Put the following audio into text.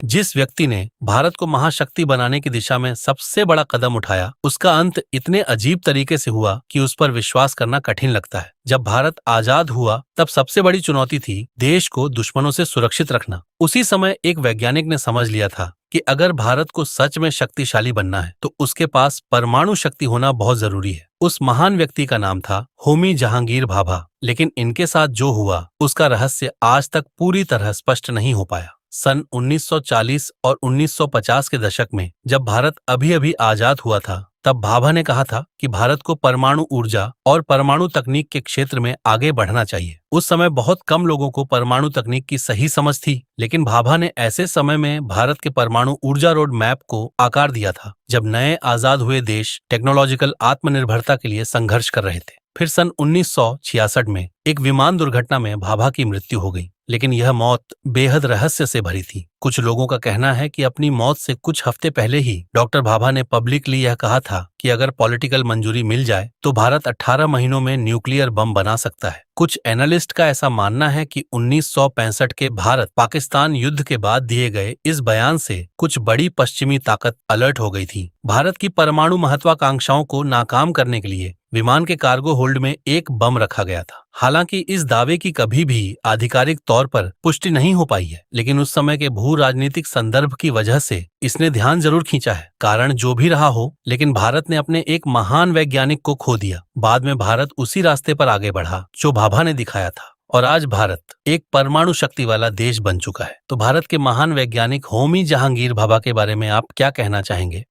जिस व्यक्ति ने भारत को महाशक्ति बनाने की दिशा में सबसे बड़ा कदम उठाया, उसका अंत इतने अजीब तरीके से हुआ कि उस पर विश्वास करना कठिन लगता है। जब भारत आजाद हुआ तब सबसे बड़ी चुनौती थी देश को दुश्मनों से सुरक्षित रखना। उसी समय एक वैज्ञानिक ने समझ लिया था कि अगर भारत को सच में शक्तिशाली बनना है तो उसके पास परमाणु शक्ति होना बहुत जरूरी है। उस महान व्यक्ति का नाम था होमी जहांगीर भाभा। लेकिन इनके साथ जो हुआ उसका रहस्य आज तक पूरी तरह स्पष्ट नहीं हो पाया। सन 1940 और 1950 के दशक में जब भारत अभी अभी आजाद हुआ था, तब भाभा ने कहा था कि भारत को परमाणु ऊर्जा और परमाणु तकनीक के क्षेत्र में आगे बढ़ना चाहिए। उस समय बहुत कम लोगों को परमाणु तकनीक की सही समझ थी, लेकिन भाभा ने ऐसे समय में भारत के परमाणु ऊर्जा रोड मैप को आकार दिया था जब नए आजाद हुए देश टेक्नोलॉजिकल आत्मनिर्भरता के लिए संघर्ष कर रहे थे। फिर सन 1966 में एक विमान दुर्घटना में भाभा की मृत्यु हो गई, लेकिन यह मौत बेहद रहस्य से भरी थी। कुछ लोगों का कहना है कि अपनी मौत से कुछ हफ्ते पहले ही डॉक्टर भाभा ने पब्लिकली यह कहा था कि अगर पॉलिटिकल मंजूरी मिल जाए तो भारत 18 महीनों में न्यूक्लियर बम बना सकता है। कुछ एनालिस्ट का ऐसा मानना है कि 1965 के भारत पाकिस्तान युद्ध के बाद दिए गए इस बयान से कुछ बड़ी पश्चिमी ताकत अलर्ट हो गई थी। भारत की परमाणु महत्वाकांक्षाओं को नाकाम करने के लिए विमान के कार्गो होल्ड में एक बम रखा गया था। हालांकि इस दावे की कभी भी आधिकारिक तौर पर पुष्टि नहीं हो पाई है, लेकिन उस समय के भू राजनीतिक संदर्भ की वजह से इसने ध्यान जरूर खींचा है। कारण जो भी रहा हो, लेकिन भारत ने अपने एक महान वैज्ञानिक को खो दिया। बाद में भारत उसी रास्ते पर आगे बढ़ा जो भाभा ने दिखाया था, और आज भारत एक परमाणु शक्ति वाला देश बन चुका है। तो भारत के महान वैज्ञानिक होमी जहांगीर भाभा के बारे में आप क्या कहना चाहेंगे?